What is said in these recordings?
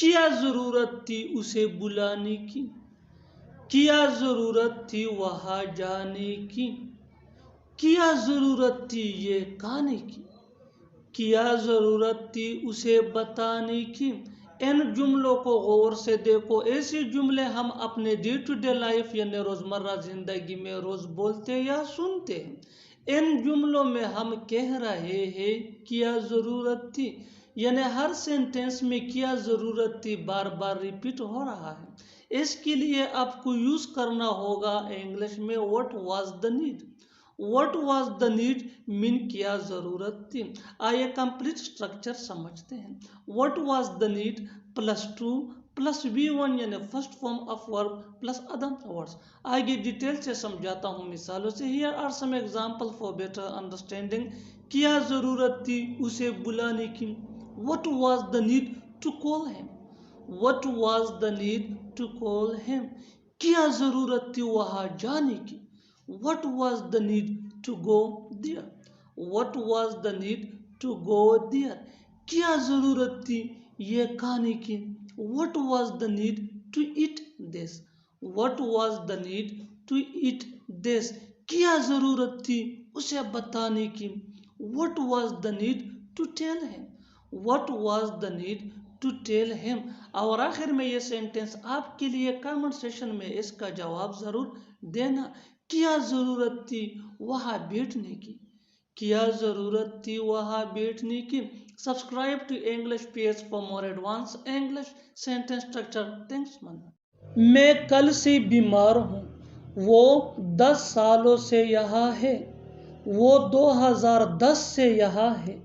क्या ज़रूरत थी उसे बुलाने की, क्या ज़रूरत थी वहाँ जाने की, क्या ज़रूरत थी ये कहने की, क्या ज़रूरत थी उसे बताने की। इन जुमलों को गौर से देखो। ऐसे जुमले हम अपने डे टू डे लाइफ यानी रोज़मर्रा ज़िंदगी में रोज़ बोलते या सुनते हैं। इन जुमलों में हम कह रहे हैं क्या ज़रूरत थी, यानी हर सेंटेंस में क्या ज़रूरत थी बार बार रिपीट हो रहा है। इसके लिए आपको यूज़ करना होगा इंग्लिश में what was the need. What was the need mean क्या ज़रूरत थी। आइए कंप्लीट स्ट्रक्चर समझते हैं। What was the need plus to plus V1 यानी first form of verb plus other words. आगे डिटेल से समझाता हूँ मिसालों से। Here are some example for better understanding. क्या ज़रूरत थी उसे बुलाने की। What was the need to call him. What was the need to call him. क्या ज़रूरत थी वहाँ जाने की। What was the need to go there? What was the need to go there? क्या ज़रूरत थी ये खाने की। What was the need to eat this? What was the need to eat this? क्या ज़रूरत थी उसे बताने की। What was the need to tell him? What was the need to tell him? और आखिर में ये सेंटेंस आपके लिए कमेंट सेशन में इसका जवाब ज़रूर देना। क्या ज़रूरत थी वहाँ बैठने की। क्या ज़रूरत थी वहाँ बैठने की। Subscribe to English page for more advance English sentence structure. Thanks man. मैं कल से बीमार हूँ। वो 10 सालों से यहाँ है। वो 2010 से यहाँ है।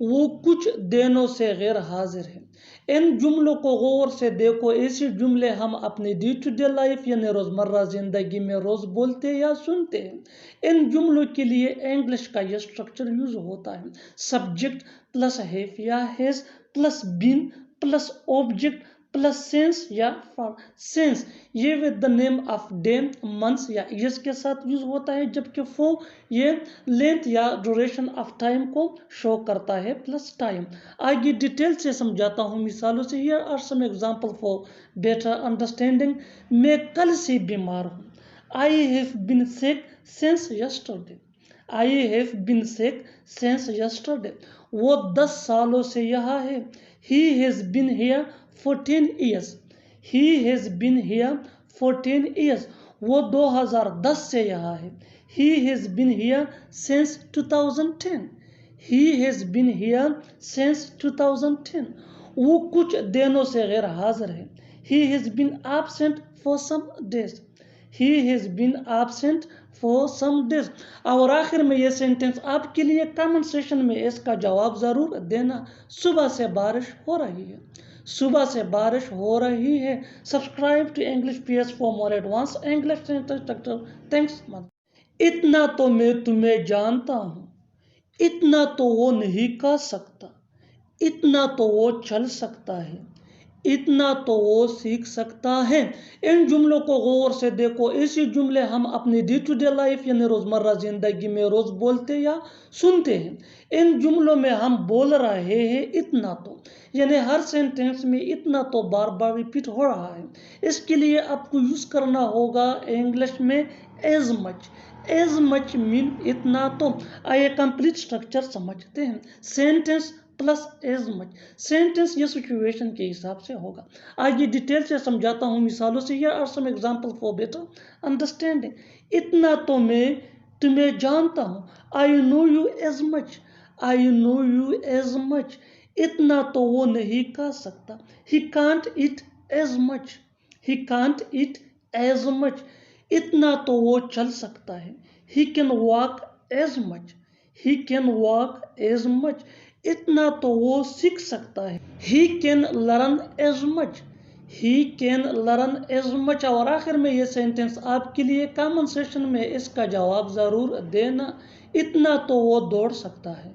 वो कुछ दिनों से गैर हाजिर है। इन जुमलों को गौर से देखो। ऐसे जुमले हम अपने डे टू डे लाइफ यानी रोज़मर्रा ज़िंदगी में रोज़ बोलते या सुनते हैं। इन जुमलों के लिए इंग्लिश का यह स्ट्रक्चर यूज होता है। सब्जेक्ट प्लस हैव या has plus been plus object plus since या फॉर। सेंस ये with the name of day months या ईयर्स के साथ यूज होता है, जबकि फॉर ये लेंथ या ड्यूरेशन ऑफ टाइम को शो करता है प्लस टाइम। आगे डिटेल से समझाता हूँ मिसालों से। Here are some example for better understanding. मैं कल से बीमार हूँ। I have been sick since yesterday. I have been sick since yesterday. वो 10 सालों से यहाँ है। He has been here for 10 years. He has been here for 10 years. वो 2010 से यहाँ है। He has been here since 2010. He has been here since 2010. वो कुछ दिनों से गैर हाजिर है। He has been absent for some days. He has been absent for some days. और आखिर में ये सेंटेंस आपके लिए कमेंट सेशन में इसका जवाब ज़रूर देना। सुबह से बारिश हो रही है। सुबह से बारिश हो रही है। Subscribe to English PS for more advance English sentence structure. Thanks. इतना तो मैं तुम्हें जानता हूँ। इतना तो वो नहीं कर सकता। इतना तो वो चल सकता है। इतना तो वो सीख सकता है। इन जुमलों को गौर से देखो। ऐसे जुमले हम अपनी डे टू डे लाइफ यानी रोज़मर्रा ज़िंदगी में रोज़ बोलते या सुनते हैं। इन जुमलों में हम बोल रहे हैं इतना तो, यानी हर सेंटेंस में इतना तो बार बार रिपीट हो रहा है। इसके लिए आपको यूज़ करना होगा इंग्लिश में as much. As much mean इतना तो। आइए कंप्लीट स्ट्रक्चर समझते हैं। Sentence plus as much. Sentence ये सिचुएशन के हिसाब से होगा। आगे डिटेल से समझाता हूँ मिसालों से। Here are some example for better understanding. इतना तो मैं तुम्हें जानता हूँ। I know you as much. I know you as much. इतना तो वो नहीं कर सकता। He can't eat as much. He can't eat as much. इतना तो वो चल सकता है। He can walk as much. He can walk as much. इतना तो वो सीख सकता है। He can learn as much. He can learn as much. और आखिर में ये सेंटेंस आपके लिए कमेंट सेशन में इसका जवाब ज़रूर देना। इतना तो वो दौड़ सकता है।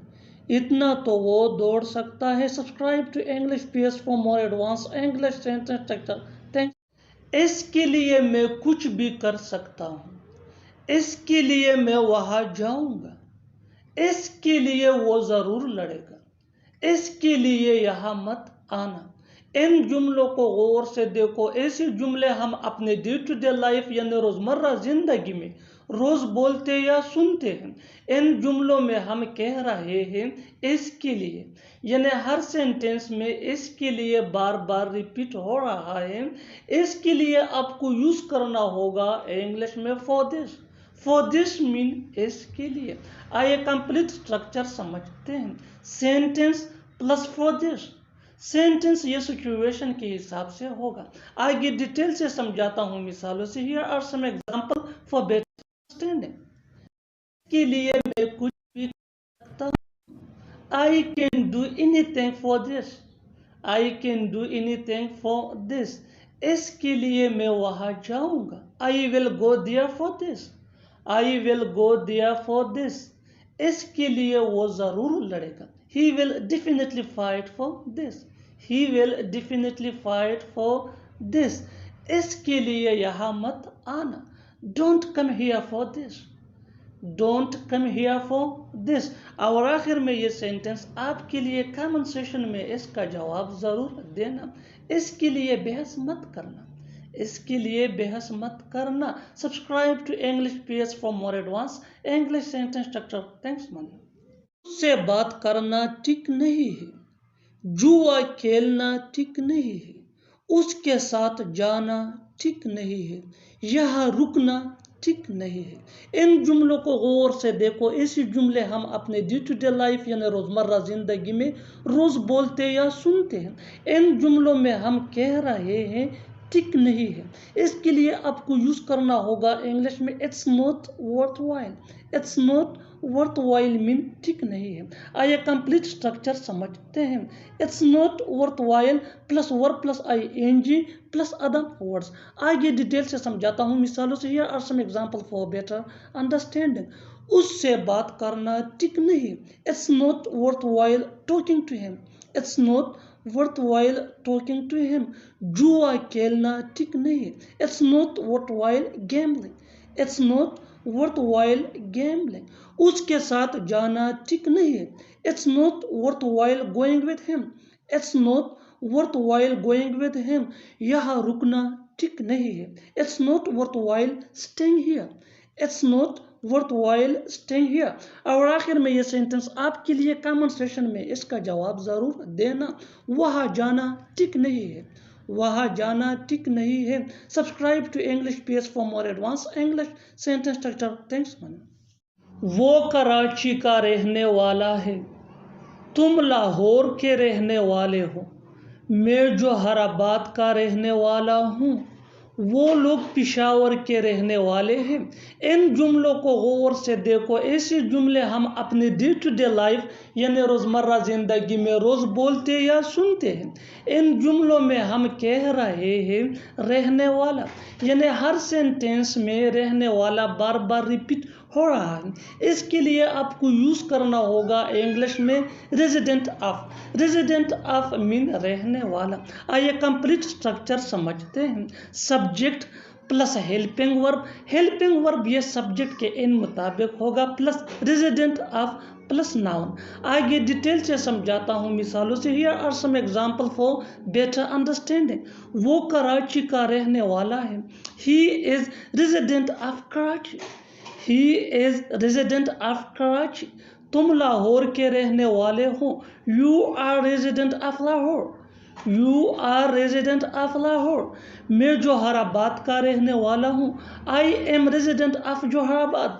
इतना तो वो दौड़ सकता है। Subscribe to English PS for more advance English sentence structure. Thanks. इसके लिए मैं कुछ भी कर सकता हूँ। इसके लिए मैं वहाँ जाऊँगा। इसके लिए वो ज़रूर लड़ेगा। इसके लिए यहाँ मत आना। इन जुमलों को गौर से देखो, ऐसे जुमले हम अपने डे टू डे लाइफ यानी रोज़मर्रा ज़िंदगी में रोज़ बोलते या सुनते हैं। इन जुमलों में हम कह रहे हैं इसके लिए, यानी हर सेंटेंस में इसके लिए बार बार रिपीट हो रहा है। इसके लिए आपको यूज़ करना होगा इंग्लिश में फॉर दिस मीन इसके लिए। आइए कंप्लीट स्ट्रक्चर समझते हैं। Sentence plus for this. Sentence ये सिचुएशन के हिसाब से होगा। आगे डिटेल से समझाता हूँ मिसालों से। Here are some example for better understanding. के लिए मैं कुछ भी कर सकता हूँ। I can do anything for this. I can do anything for this. इसके लिए मैं वहां जाऊंगा। I will go there for this. I will go there for this. इसके लिए वो जरूर लड़ेगा। He will definitely fight for this. He will definitely fight for this. इसके लिए यहाँ मत आना। Don't come here for this. Don't come here for this. और आखिर में ये सेंटेंस आपके लिए कमेंट सेशन में इसका जवाब ज़रूर देना। इसके लिए बहस मत करना। इसके लिए बहस मत करना। Subscribe to English PS for more advance English sentence structure. Thanks मनी। उससे बात करना ठीक नहीं है। जुआ खेलना ठीक नहीं है। उसके साथ जाना ठीक नहीं है। यहाँ रुकना ठीक नहीं है। इन जुमलों को गौर से देखो। ऐसे जुमले हम अपने डे टू डे लाइफ यानी रोज़मर्रा ज़िंदगी में रोज़ बोलते या सुनते हैं। इन जुमलों में हम कह रहे हैं ठीक नहीं है। इसके लिए आपको यूज़ करना होगा इंग्लिश में it's not worth while. It's not worth while mean ठीक नहीं है। आइए कंप्लीट स्ट्रक्चर समझते हैं। It's not worth while plus verb plus ING plus other words. आगे डिटेल से समझाता हूँ मिसालों से। Here are some example for better understanding. उससे बात करना ठीक नहीं। It's not worth while talking to him. It's not worth while talking to him. जुआ खेलना ठीक नहीं। It's not worth while gambling. It's not worth while gambling. उसके साथ जाना ठीक नहीं है। It's not worth while going with him. It's not worth while going with him. यहाँ रुकना ठीक नहीं है। It's not worth while staying here. It's not worth while staying here. और आखिर में ये सेंटेंस आपके लिए कमेंट सेशन में इसका जवाब ज़रूर देना। वहाँ जाना ठीक नहीं है। वहाँ जाना ठीक नहीं है। Subscribe to English PS for more advance English sentence structure. Thanks मनी। वो कराची का रहने वाला है। तुम लाहौर के रहने वाले हो। मैं जोहराबाद का रहने वाला हूँ। वो लोग पिशावर के रहने वाले हैं। इन जुमलों को गौर से देखो। ऐसे जुमले हम अपने डे टू डे लाइफ यानी रोज़मर्रा ज़िंदगी में रोज़ बोलते या सुनते हैं। इन जुमलों में हम कह रहे हैं रहने वाला, यानी हर सेंटेंस में रहने वाला बार बार रिपीट हो रहा है। इसके लिए आपको यूज़ करना होगा इंग्लिश में resident of. Resident of mean रहने वाला। आइए कंप्लीट स्ट्रक्चर समझते हैं। Subject plus helping verb. Helping verb ये सब्जेक्ट के इन मुताबिक होगा plus resident of plus noun. आगे डिटेल से समझाता हूँ मिसालों से। Here are some example for better understanding. वो कराची का रहने वाला है। He is resident of Karachi. He is resident of Karachi. तुम लाहौर के रहने वाले हो। You are resident of Lahore. You are resident of Lahore. मैं जोहराबाद का रहने वाला हूँ। I am resident of Johrabad.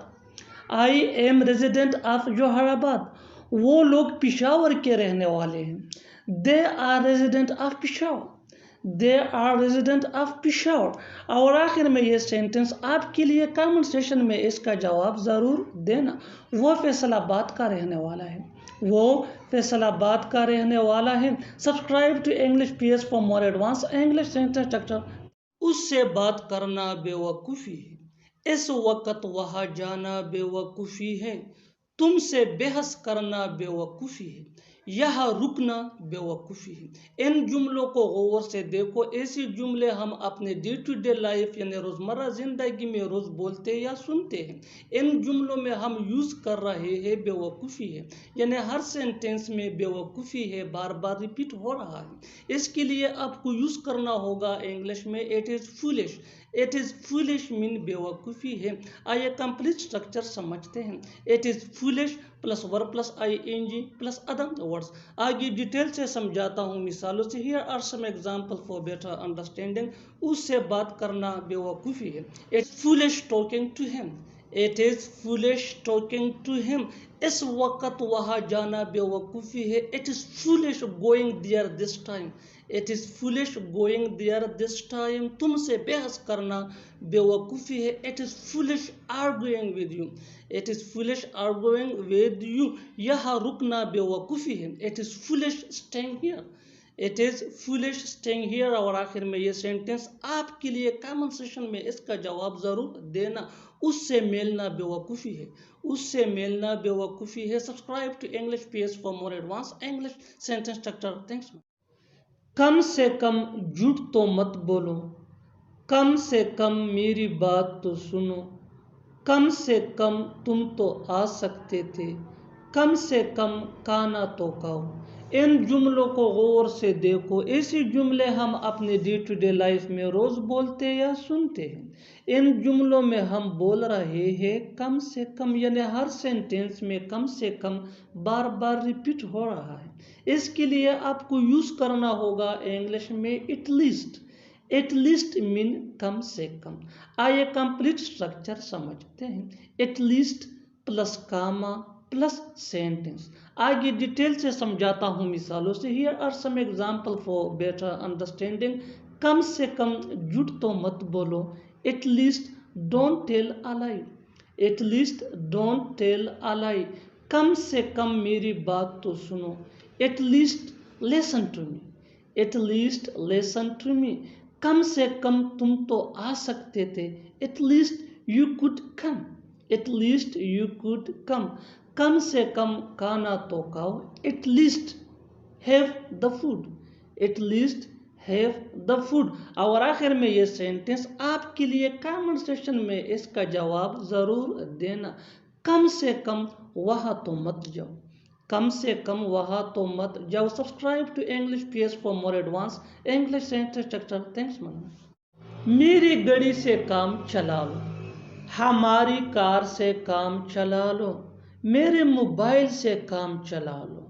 I am resident of Johrabad. वो लोग पिशावर के रहने वाले हैं। They are resident of Peshawar. They are resident of Peshawar. और आखिर में ये सेंटेंस आपके लिए कमेंट सेशन में इसका जवाब ज़रूर देना। वो फैसलाबाद का रहने वाला है। वो फैसलाबाद का रहने वाला है। Subscribe to English PS for more advance English sentence structure. उससे बात करना बेवकूफ़ी है। इस वक्त वहाँ जाना बेवकूफ़ी है। तुमसे बहस करना बेवकूफ़ी है। यहाँ रुकना बेवकूफ़ी है। इन जुमलों को गौर से देखो, ऐसे जुमले हम अपने डे टू डे लाइफ यानी रोज़मर्रा ज़िंदगी में रोज़ बोलते या सुनते हैं। इन जुमलों में हम यूज़ कर रहे हैं बेवकूफ़ी है, यानी हर सेंटेंस में बेवकूफ़ी है, बार बार रिपीट हो रहा है। इसके लिए आपको यूज़ करना होगा इंग्लिश में it is foolish. It is foolish mean बेवकूफ़ी है। आइए कंप्लीट स्ट्रक्चर समझते हैं। It is foolish plus verb plus ing plus other words. आगे डिटेल से समझाता हूँ मिसालों से। Here are some example for better understanding. उससे बात करना बेवकूफ़ी है। It's foolish talking to him. It is foolish talking to him. इस वक्त वहाँ जाना बेवकूफ़ी है। It is foolish going there this time. It is foolish going there this time. तुमसे बहस करना बेवकूफ़ी है। It is foolish arguing with you. It is foolish arguing with you. यहाँ रुकना बेवकूफ़ी है। It is foolish staying here. It is foolish staying here. और आखिर में ये सेंटेंस आपके लिए कमेंट सेक्शन में इसका जवाब ज़रूर देना। उससे मिलना बेवकूफ़ी है। उससे मिलना बेवकूफ़ी है। Subscribe to English page for more advance English sentence structure. Thanks. कम से कम झूठ तो मत बोलो। कम से कम मेरी बात तो सुनो। कम से कम तुम तो आ सकते थे। कम से कम खाना तो खाओ। इन जुमलों को गौर से देखो। ऐसे जुमले हम अपने डे टू डे लाइफ में रोज़ बोलते या सुनते हैं। इन जुमलों में हम बोल रहे हैं कम से कम, यानी हर सेंटेंस में कम से कम बार बार रिपीट हो रहा है। इसके लिए आपको यूज़ करना होगा इंग्लिश में एटलीस्ट। एटलीस्ट मीन कम से कम। आइए कंप्लीट स्ट्रक्चर समझते हैं। At least plus comma plus sentence. आगे डिटेल से समझाता हूँ मिसालों से। Here are some example for better understanding. कम से कम झूठ तो मत बोलो। At least don't tell a lie. At least don't tell a lie. कम से कम मेरी बात तो सुनो। At least listen to me. At least listen to me. कम से कम तुम तो आ सकते थे। At least you could come. At least you could कम। कम से कम खाना तो खाओ। At least have the food. At least have the food. और आखिर में ये सेंटेंस आपके लिए कमेंट सेक्शन में इसका जवाब ज़रूर देना। कम से कम वहाँ तो मत जाओ। कम से कम वहाँ तो मत जाओ। Subscribe to English page for more advance English sentence structure. Thanks मना। मेरी गाड़ी से काम चला लो। हमारी कार से काम चला लो। मेरे मोबाइल से काम चला लो।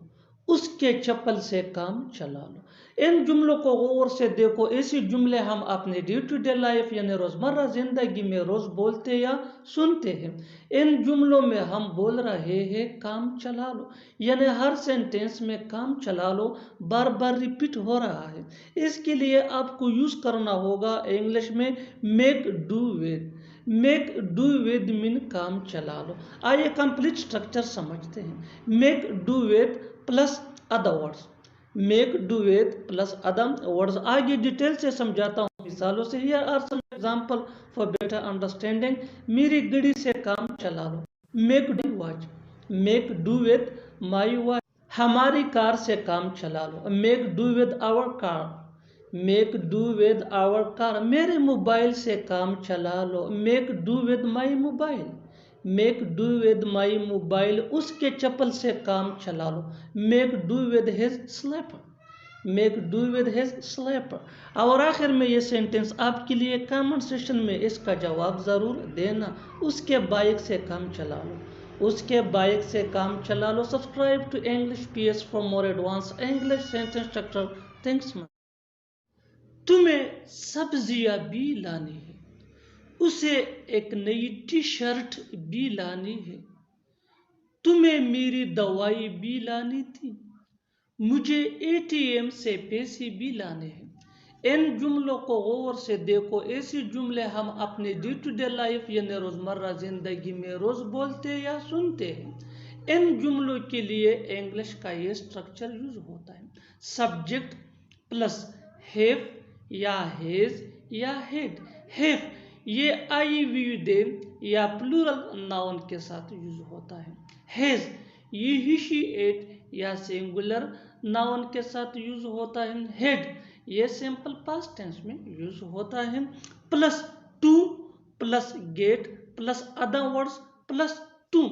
उसके चप्पल से काम चला लो। इन जुमलों को गौर से देखो। ऐसे जुमले हम अपने डे टू डे लाइफ यानी रोज़मर्रा ज़िंदगी में रोज़ बोलते या सुनते हैं। इन जुमलों में हम बोल रहे हैं काम चला लो, यानी हर सेंटेंस में काम चला लो बार बार रिपीट हो रहा है। इसके लिए आपको यूज़ करना होगा इंग्लिश में make do with. Make do with mean काम चला लो। आइए कंप्लीट स्ट्रक्चर समझते हैं। Make do with plus other words. Make do with plus other words. आगे डिटेल से समझाता हूँ मिसालों से। Here are some example for better understanding. मेरी गाड़ी से काम चला लो। Make do watch. Make do with my watch. हमारी कार से काम चला लो। Make do with our car. Make do with our car. मेरे मोबाइल से काम चला लो। Make do with my mobile. Make do with my mobile. उसके चप्पल से काम चला लो। Make do with his slipper. Make do with his slipper. और आखिर में ये सेंटेंस आपके लिए कमेंट सेक्शन में इसका जवाब ज़रूर देना। उसके बाइक से काम चला लो। उसके बाइक से काम चला लो। Subscribe to English PS for more advance English sentence structure. Thanks. तुम्हें सब्जियां भी लानी है। उसे एक नई टी शर्ट भी लानी है। तुम्हें मेरी दवाई भी लानी थी। मुझे एटीएम से पैसे भी लाने हैं। इन जुमलों को गौर से देखो। ऐसे जुमले हम अपने डे टू डे लाइफ यानी रोज़मर्रा ज़िंदगी में रोज़ बोलते या सुनते हैं। इन जुमलों के लिए इंग्लिश का ये स्ट्रक्चर यूज होता है। सब्जेक्ट प्लस हैव या हैज या हैड। हैव ये आई वी दे या प्लूरल नाउन के साथ यूज होता है। हैज ये ही शी एट या सिंगुलर नाउन के साथ यूज होता है हेड, ये सिंपल पास्ट टेंस में यूज होता है। Plus to plus get plus other words plus too.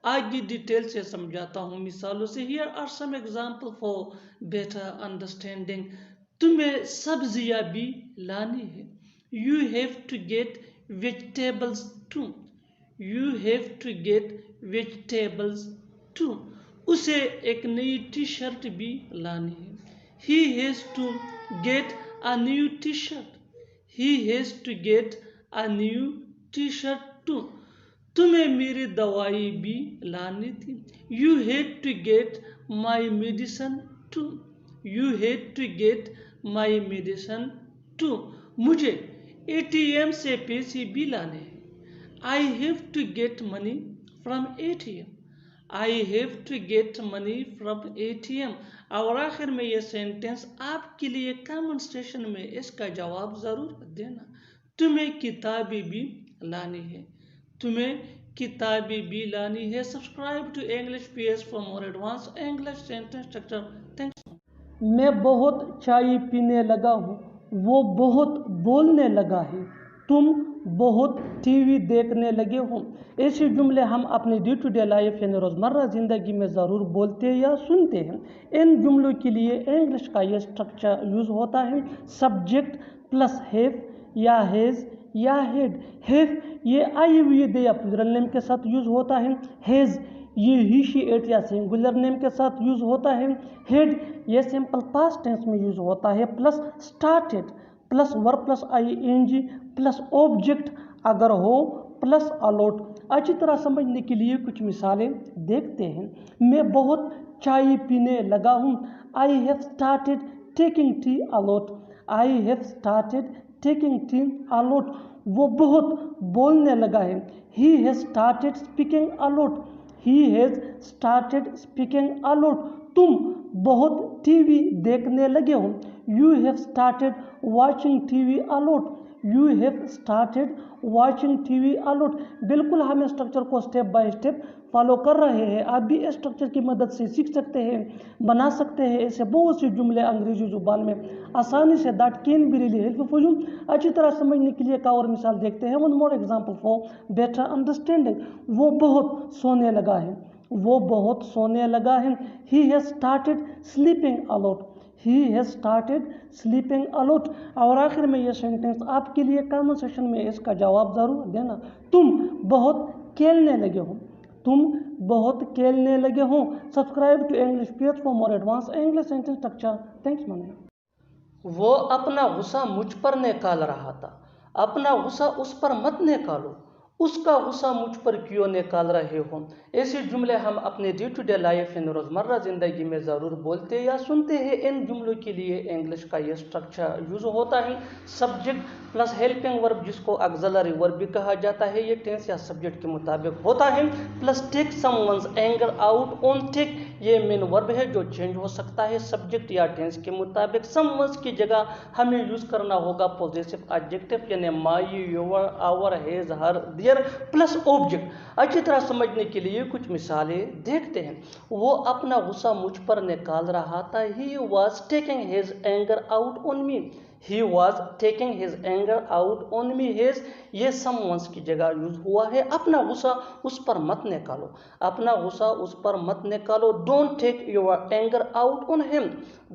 आगे डिटेल से समझाता हूँ मिसालों से। Here are some example for better understanding. तुम्हें सब्जियां भी लानी है। You have to get vegetables too. You have to get vegetables too. उसे एक नई टी शर्ट भी लानी है। He has to get a new t-shirt. He has to get a new t-shirt too. तुम्हें मेरी दवाई भी लानी थी। You had to get my medicine too. You had to get my medicine too. मुझे ATM से पैसे भी लाने हैं। I have to get money from ATM. I have to get money from ATM. और आखिर में ये सेंटेंस आपके लिए कमेंट सेक्शन में इसका जवाब ज़रूर देना। तुम्हें किताबें भी लानी है। तुम्हें किताबें भी लानी है। Subscribe to English PS for more advance English sentence structure. Thanks. मैं बहुत चाय पीने लगा हूँ। वो बहुत बोलने लगा है। तुम बहुत टीवी देखने लगे हो। ऐसे जुमले हम अपने डे टू डे लाइफ यानी रोज़मर्रा ज़िंदगी में ज़रूर बोलते या सुनते हैं। इन जुमलों के लिए इंग्लिश का ये स्ट्रक्चर यूज़ होता है सब्जेक्ट प्लस हैव या हैज़ या हैड। हैव ये आई हुई दे या प्लूरल नेम के साथ यूज़ होता है। हैज़ ये ही शी इट या सिंगुलर नेम के साथ यूज़ होता है। हैड ये सिंपल पास्ट टेंस में यूज़ होता है। Plus started plus verb plus ING plus object अगर हो प्लस अलॉट। अच्छी तरह समझने के लिए कुछ मिसालें देखते हैं। मैं बहुत चाय पीने लगा हूँ। I have started taking tea a lot. I have started taking tea a lot. वो बहुत बोलने लगा है। He has started speaking a lot. He has started speaking a lot. तुम बहुत टीवी देखने लगे हो। You have started watching TV a lot. You have started watching TV a lot. बिल्कुल हम स्ट्रक्चर को स्टेप बाय स्टेप फॉलो कर रहे हैं। आप भी इस स्ट्रक्चर की मदद से सीख सकते हैं, बना सकते हैं ऐसे बहुत से जुमले अंग्रेजी जुबान में आसानी से। That can be really helpful for you. अच्छी तरह समझने के लिए एक और मिसाल देखते हैं। One more example for better understanding. वो बहुत सोने लगा है। वो बहुत सोने लगा है। He has started sleeping a lot. He has started sleeping a lot. और आखिर में ये सेंटेंस आपके लिए कमेंट सेक्शन में इसका जवाब ज़रूर देना। तुम बहुत खेलने लगे हो। तुम बहुत खेलने लगे हो। Subscribe to English PS for more advance English sentence structure. Thanks मनी। वो अपना गुस्सा मुझ पर निकाल रहा था। अपना गुस्सा उस पर मत निकालो। उसका गुस्सा मुझ पर क्यों निकाल रहे हो। ऐसे जुमले हम अपने डे टू डे लाइफ यानी रोज़मर्रा ज़िंदगी में ज़रूर बोलते या सुनते हैं। इन जुमलों के लिए इंग्लिश का ये स्ट्रक्चर यूज़ होता है सब्जेक्ट प्लस हेल्पिंग वर्ब जिसको ऑक्सिलरी वर्ब भी कहा जाता है। ये टेंस या सब्जेक्ट के मुताबिक होता है। Plus take someone's anger out on. Take ये मेन वर्ब है जो चेंज हो सकता है सब्जेक्ट या टेंस के मुताबिक। समवन्स की जगह हमें यूज़ करना होगा पॉजिटिव एडजेक्टिव यानी my your our his her their plus object. अच्छी तरह समझने के लिए कुछ मिसालें देखते हैं। वो अपना गुस्सा मुझ पर निकाल रहा था। He was taking his anger out on me. He was taking his anger out on me. His ये someone's की जगह यूज हुआ है। अपना गुस्सा उस पर मत निकालो। अपना गुस्सा उस पर मत निकालो। Don't take your anger out on him.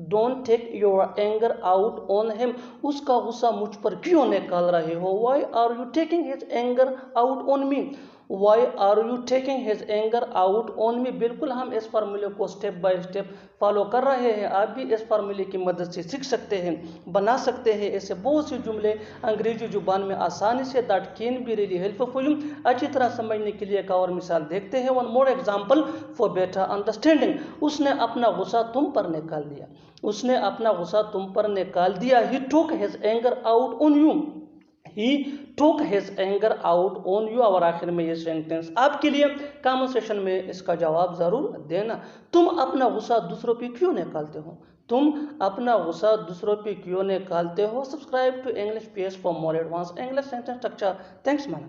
Don't take your anger out on him. उसका गुस्सा मुझ पर क्यों निकाल रहे हो। Why are you taking his anger out on me? Why are you taking his anger out on me? बिल्कुल हम इस फार्मूले को स्टेप बाय स्टेप फॉलो कर रहे हैं। आप भी इस फार्मूले की मदद से सीख सकते हैं, बना सकते हैं ऐसे बहुत से जुमले अंग्रेजी जुबान में आसानी से। That can be really helpful for you. अच्छी तरह समझने के लिए एक और मिसाल देखते हैं। One more example for better understanding. उसने अपना गुस्सा तुम पर निकाल दिया। उसने अपना गुस्सा तुम पर निकाल दिया। He took his anger out on you. He took his anger out on you। और आखिर में ये सेंटेंस आपके लिए कमेंट सेक्शन में इसका जवाब जरूर देना। तुम अपना गुस्सा दूसरों पे क्यों निकालते हो। तुम अपना गुस्सा दूसरों पे क्यों निकालते हो। Subscribe to English PS for more advance English sentence structure. Thanks man.